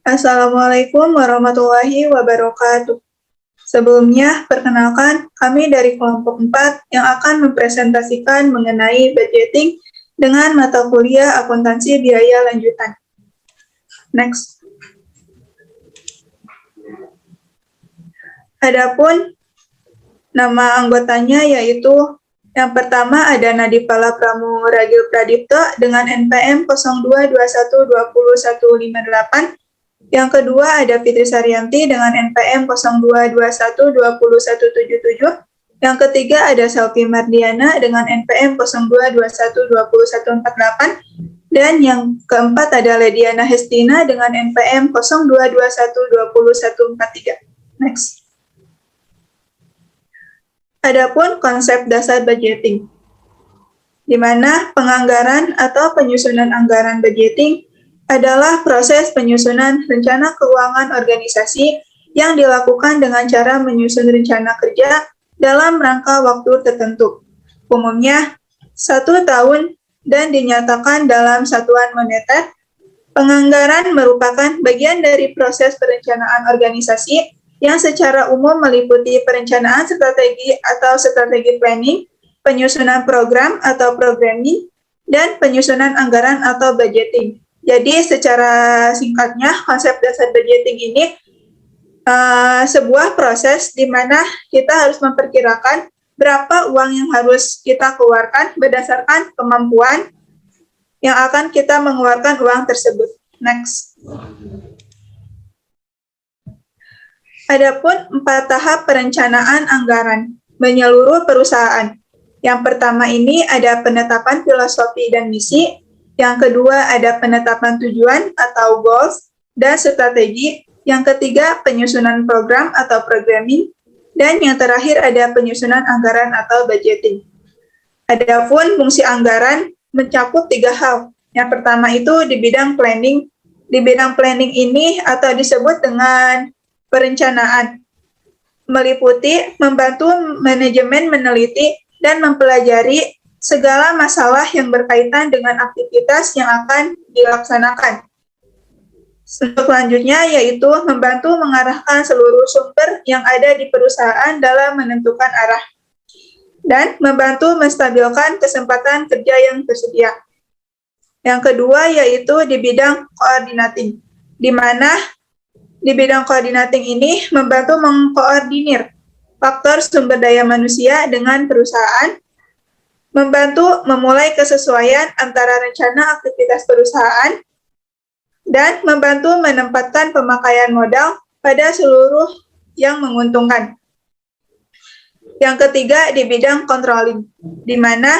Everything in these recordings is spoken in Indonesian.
Assalamualaikum warahmatullahi wabarakatuh. Sebelumnya, perkenalkan, kami dari kelompok 4 yang akan mempresentasikan mengenai budgeting dengan mata kuliah akuntansi biaya lanjutan. Next. Adapun nama anggotanya yaitu yang pertama ada Nadipala Pramuragil Pradipto dengan NPM 0221201158. Yang kedua ada Fitri Saryanti dengan NPM 0221201177. Yang ketiga ada Selvi Mardiana dengan NPM 0221201148. Dan yang keempat ada Lediana Hestina dengan NPM 0221201143. Next. Adapun konsep dasar budgeting, di mana penganggaran atau penyusunan anggaran budgeting adalah proses penyusunan rencana keuangan organisasi yang dilakukan dengan cara menyusun rencana kerja dalam rangka waktu tertentu, umumnya 1 tahun dan dinyatakan dalam satuan moneter. Penganggaran merupakan bagian dari proses perencanaan organisasi yang secara umum meliputi perencanaan strategi atau strategi planning, penyusunan program atau programming, dan penyusunan anggaran atau budgeting. Jadi secara singkatnya, konsep dasar budgeting ini sebuah proses di mana kita harus memperkirakan berapa uang yang harus kita keluarkan berdasarkan kemampuan yang akan kita mengeluarkan uang tersebut. Next. Adapun 4 tahap perencanaan anggaran menyeluruh perusahaan. Yang pertama ini ada penetapan filosofi dan misi. Yang kedua ada penetapan tujuan atau goals dan strategi. Yang ketiga penyusunan program atau programming. Dan yang terakhir ada penyusunan anggaran atau budgeting. Adapun fungsi anggaran mencakup 3 hal. Yang pertama itu di bidang planning. Di bidang planning ini atau disebut dengan perencanaan, meliputi membantu manajemen meneliti dan mempelajari segala masalah yang berkaitan dengan aktivitas yang akan dilaksanakan. Selanjutnya yaitu membantu mengarahkan seluruh sumber yang ada di perusahaan dalam menentukan arah dan membantu menstabilkan kesempatan kerja yang tersedia. Yang kedua yaitu di bidang coordinating, di mana di bidang coordinating ini membantu mengkoordinir faktor sumber daya manusia dengan perusahaan, membantu memulai kesesuaian antara rencana aktivitas perusahaan, dan membantu menempatkan pemakaian modal pada seluruh yang menguntungkan. Yang ketiga di bidang controlling, di mana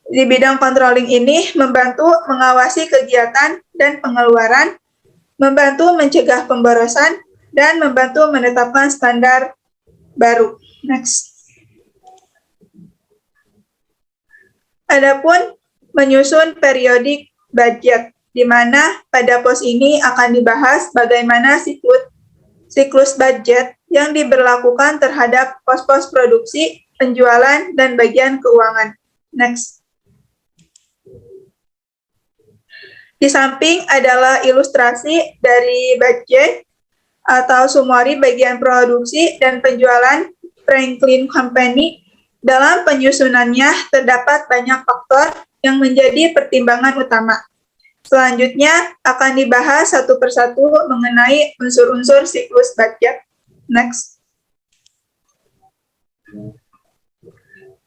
di bidang controlling ini membantu mengawasi kegiatan dan pengeluaran, membantu mencegah pemborosan, dan membantu menetapkan standar baru. Next. Adapun menyusun periodik budget, di mana pada pos ini akan dibahas bagaimana siklus budget yang diberlakukan terhadap pos-pos produksi, penjualan, dan bagian keuangan. Next. Di samping adalah ilustrasi dari budget atau summary bagian produksi dan penjualan Franklin Company. Dalam penyusunannya terdapat banyak faktor yang menjadi pertimbangan utama. Selanjutnya akan dibahas satu persatu mengenai unsur-unsur siklus budget. Next.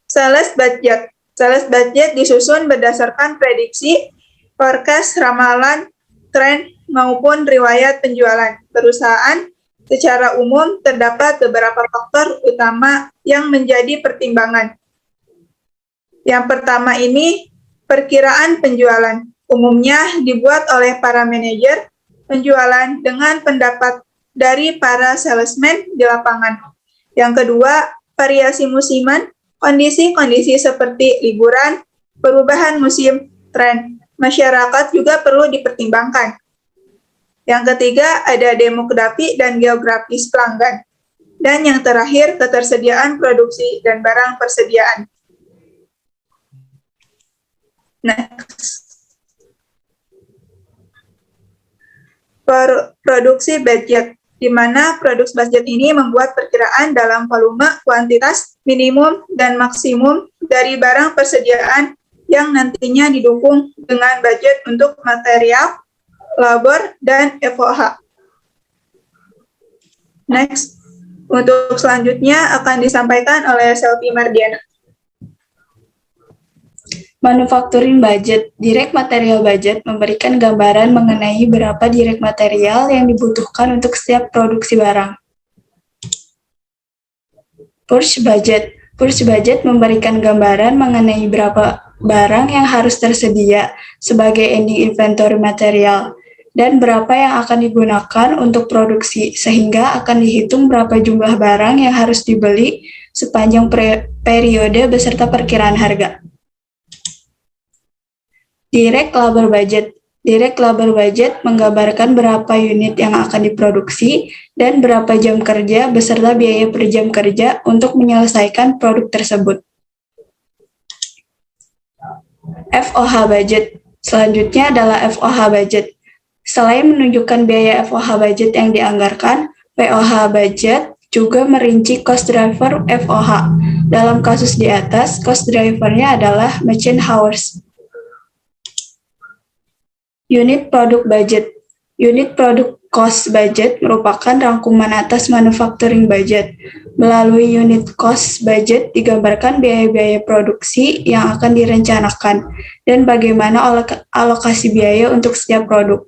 Sales budget. Sales budget disusun berdasarkan prediksi, forecast, ramalan, tren, maupun riwayat penjualan perusahaan. Secara umum, terdapat beberapa faktor utama yang menjadi pertimbangan. Yang pertama ini, perkiraan penjualan. Umumnya dibuat oleh para manajer penjualan dengan pendapat dari para salesman di lapangan. Yang kedua, variasi musiman, kondisi-kondisi seperti liburan, perubahan musim, tren. Masyarakat juga perlu dipertimbangkan. Yang ketiga, ada demografi dan geografis pelanggan. Dan yang terakhir, ketersediaan produksi dan barang persediaan. Next. produksi budget, di mana produksi budget ini membuat perkiraan dalam volume, kuantitas, minimum, dan maksimum dari barang persediaan yang nantinya didukung dengan budget untuk material, labor, dan FOH. Next, untuk selanjutnya akan disampaikan oleh Selvi Mardiana. Manufacturing budget. Direct material budget memberikan gambaran mengenai berapa direct material yang dibutuhkan untuk setiap produksi barang. Purchase budget. Purchase budget memberikan gambaran mengenai berapa barang yang harus tersedia sebagai ending inventory material dan berapa yang akan digunakan untuk produksi, sehingga akan dihitung berapa jumlah barang yang harus dibeli sepanjang periode beserta perkiraan harga. Direct labor budget. Direct labor budget menggambarkan berapa unit yang akan diproduksi dan berapa jam kerja beserta biaya per jam kerja untuk menyelesaikan produk tersebut. FOH budget. Selanjutnya adalah FOH budget. Selain menunjukkan biaya FOH budget yang dianggarkan, POH budget juga merinci cost driver FOH. Dalam kasus di atas, cost drivernya adalah machine hours. Unit product budget. Unit product cost budget merupakan rangkuman atas manufacturing budget. Melalui unit cost budget digambarkan biaya-biaya produksi yang akan direncanakan dan bagaimana alokasi biaya untuk setiap produk.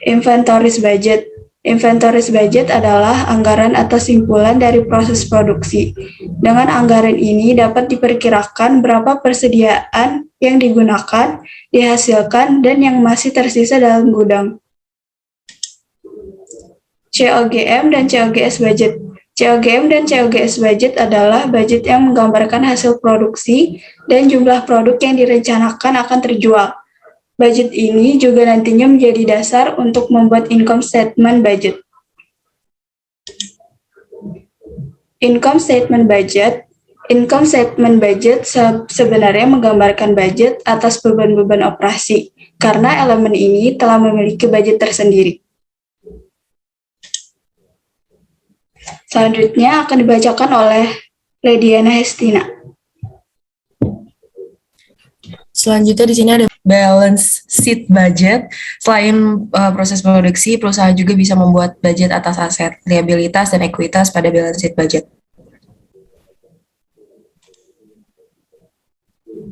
Inventories budget. Inventories budget adalah anggaran atas simpulan dari proses produksi. Dengan anggaran ini dapat diperkirakan berapa persediaan yang digunakan, dihasilkan, dan yang masih tersisa dalam gudang. COGM dan COGS budget. COGM dan COGS budget adalah budget yang menggambarkan hasil produksi dan jumlah produk yang direncanakan akan terjual. Budget ini juga nantinya menjadi dasar untuk membuat income statement budget. Income statement budget. Income statement budget sebenarnya menggambarkan budget atas beban-beban operasi, karena elemen ini telah memiliki budget tersendiri. Selanjutnya akan dibacakan oleh Lediana Hestina. Selanjutnya di sini ada balance sheet budget. Selain proses produksi, perusahaan juga bisa membuat budget atas aset, liabilitas, dan ekuitas pada balance sheet budget.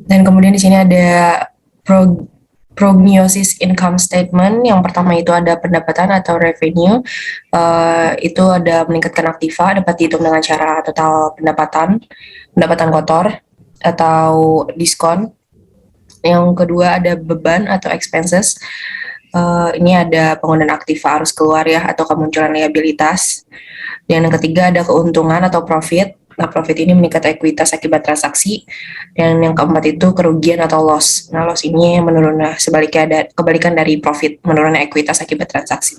Dan kemudian di sini ada prognosis income statement. Yang pertama itu ada pendapatan atau revenue. Itu ada meningkatkan aktiva, dapat dihitung dengan cara total pendapatan kotor atau diskon. Yang kedua ada beban atau expenses. Ini ada penggunaan aktiva arus keluar ya, atau kemunculan liabilitas. Dan yang ketiga ada keuntungan atau profit. Nah, profit ini meningkat ekuitas akibat transaksi. Dan yang keempat itu kerugian atau loss. Nah, loss ini menurun, sebaliknya ada kebalikan dari profit, menurunnya ekuitas akibat transaksi.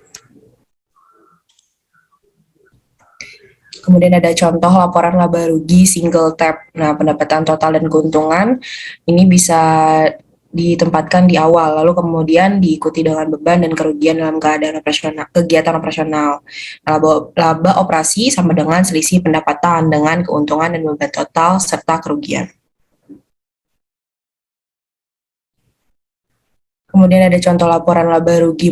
Kemudian ada contoh laporan laba rugi single tab. Nah, pendapatan total dan keuntungan ini bisa ditempatkan di awal, lalu kemudian diikuti dengan beban dan kerugian dalam kegiatan operasional. Laba operasi sama dengan selisih pendapatan dengan keuntungan dan beban total serta kerugian. Kemudian ada contoh laporan laba rugi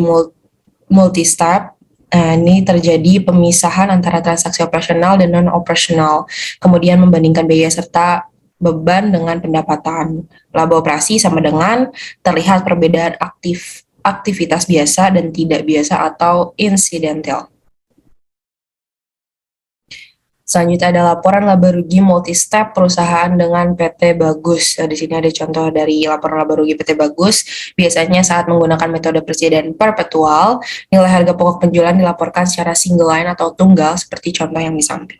multi-step. Ini terjadi pemisahan antara transaksi operasional dan non-operasional, kemudian membandingkan biaya serta beban dengan pendapatan. Laba operasi sama dengan terlihat perbedaan aktivitas biasa dan tidak biasa atau incidental. Selanjutnya ada laporan laba rugi multi-step perusahaan dengan PT Bagus. Di sini ada contoh dari laporan laba rugi PT Bagus. Biasanya saat menggunakan metode persediaan perpetual, nilai harga pokok penjualan dilaporkan secara single line atau tunggal seperti contoh yang di samping.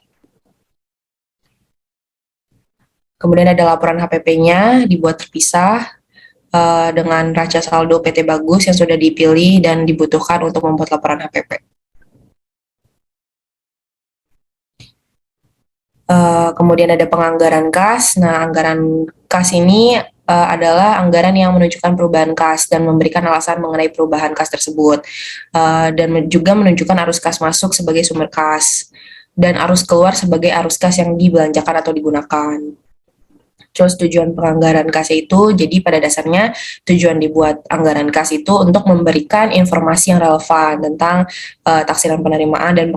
Kemudian ada laporan HPP-nya dibuat terpisah dengan raca saldo PT Bagus yang sudah dipilih dan dibutuhkan untuk membuat laporan HPP. Kemudian ada penganggaran kas. Nah, anggaran kas ini adalah anggaran yang menunjukkan perubahan kas dan memberikan alasan mengenai perubahan kas tersebut, dan juga menunjukkan arus kas masuk sebagai sumber kas dan arus keluar sebagai arus kas yang dibelanjakan atau digunakan. Terus tujuan penganggaran kas itu, jadi pada dasarnya tujuan dibuat anggaran kas itu untuk memberikan informasi yang relevan tentang taksiran penerimaan dan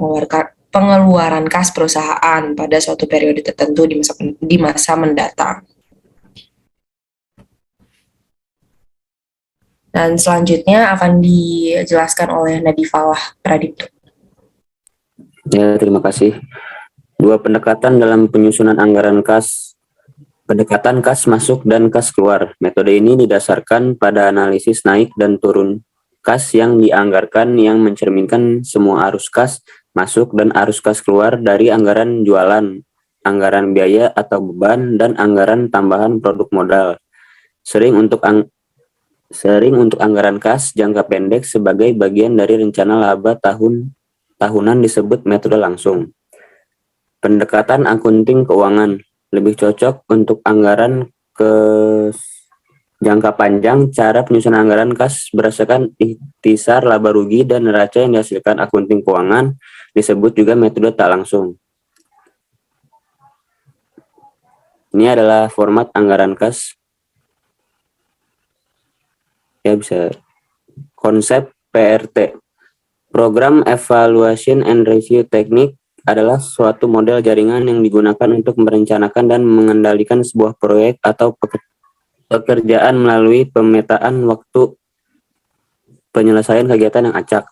pengeluaran kas perusahaan pada suatu periode tertentu di masa mendatang. Dan selanjutnya akan dijelaskan oleh Nadifah Pradipto. Ya, terima kasih. Dua pendekatan dalam penyusunan anggaran kas. Pendekatan kas masuk dan kas keluar. Metode ini didasarkan pada analisis naik dan turun kas yang dianggarkan yang mencerminkan semua arus kas masuk dan arus kas keluar dari anggaran jualan, anggaran biaya atau beban, dan anggaran tambahan produk modal. Sering untuk anggaran kas jangka pendek sebagai bagian dari rencana laba tahunan disebut metode langsung. Pendekatan akunting keuangan lebih cocok untuk anggaran ke jangka panjang. Cara penyusunan anggaran kas berdasarkan ikhtisar laba rugi dan neraca yang dihasilkan akunting keuangan disebut juga metode tak langsung. Ini adalah format anggaran kas. Ya, bisa. Konsep PRT, Program Evaluation and Review Technique, adalah suatu model jaringan yang digunakan untuk merencanakan dan mengendalikan sebuah proyek atau pekerjaan melalui pemetaan waktu penyelesaian kegiatan yang acak.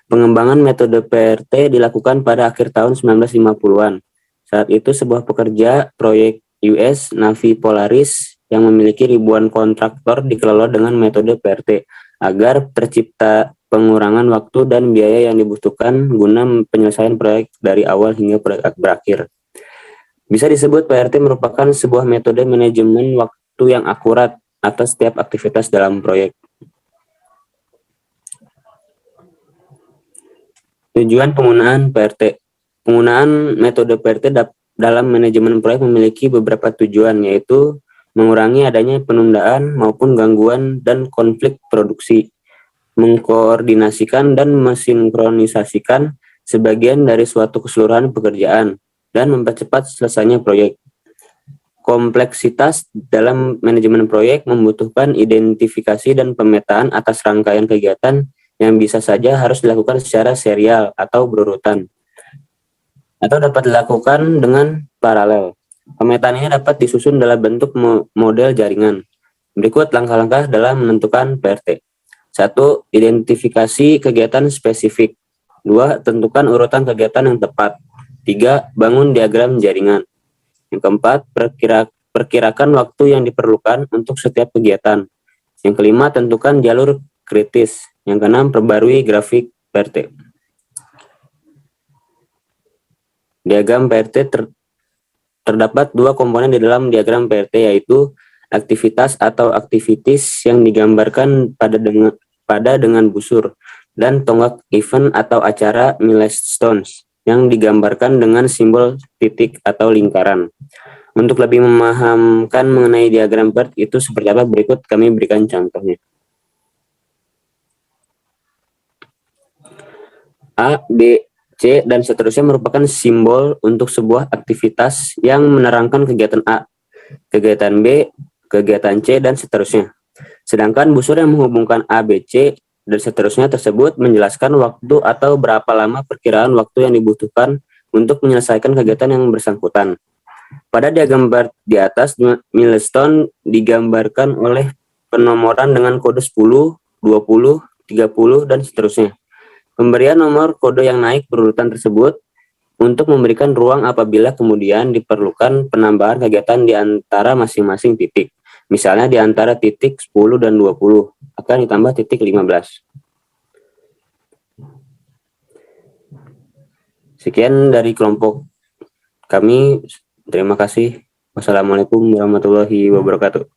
Pengembangan metode PRT dilakukan pada akhir tahun 1950-an. Saat itu sebuah pekerja proyek US Navy Polaris yang memiliki ribuan kontraktor dikelola dengan metode PRT agar tercipta pengurangan waktu dan biaya yang dibutuhkan guna penyelesaian proyek dari awal hingga proyek berakhir. Bisa disebut PRT merupakan sebuah metode manajemen waktu yang akurat atas setiap aktivitas dalam proyek. Tujuan penggunaan PRT. Penggunaan metode PRT dalam manajemen proyek memiliki beberapa tujuan, yaitu mengurangi adanya penundaan maupun gangguan dan konflik produksi, mengkoordinasikan dan mensinkronisasikan sebagian dari suatu keseluruhan pekerjaan, dan mempercepat selesainya proyek. Kompleksitas dalam manajemen proyek membutuhkan identifikasi dan pemetaan atas rangkaian kegiatan yang bisa saja harus dilakukan secara serial atau berurutan, atau dapat dilakukan dengan paralel. Pemetaan ini dapat disusun dalam bentuk model jaringan. Berikut langkah-langkah dalam menentukan PRT. 1. Identifikasi kegiatan spesifik. 2. Tentukan urutan kegiatan yang tepat. 3. Bangun diagram jaringan. Yang keempat, perkirakan waktu yang diperlukan untuk setiap kegiatan. Yang kelima, tentukan jalur kritis. Yang keenam, perbarui grafik PRT. Diagram PRT terdapat dua komponen di dalam diagram PRT, yaitu aktivitas atau activities yang digambarkan pada dengan busur, dan tonggak event atau acara milestones yang digambarkan dengan simbol titik atau lingkaran. Untuk lebih memahamkan mengenai diagram PERT itu seperti apa, berikut kami berikan contohnya. A, B, C, dan seterusnya merupakan simbol untuk sebuah aktivitas yang menerangkan kegiatan A, kegiatan B, kegiatan C, dan seterusnya. Sedangkan busur yang menghubungkan A, B, C, dan seterusnya tersebut menjelaskan waktu atau berapa lama perkiraan waktu yang dibutuhkan untuk menyelesaikan kegiatan yang bersangkutan. Pada diagram di atas, milestone digambarkan oleh penomoran dengan kode 10, 20, 30, dan seterusnya. Pemberian nomor kode yang naik berurutan tersebut untuk memberikan ruang apabila kemudian diperlukan penambahan kegiatan di antara masing-masing titik. Misalnya di antara titik 10 dan 20 akan ditambah titik 15. Sekian dari kelompok kami. Terima kasih. Wassalamualaikum warahmatullahi wabarakatuh.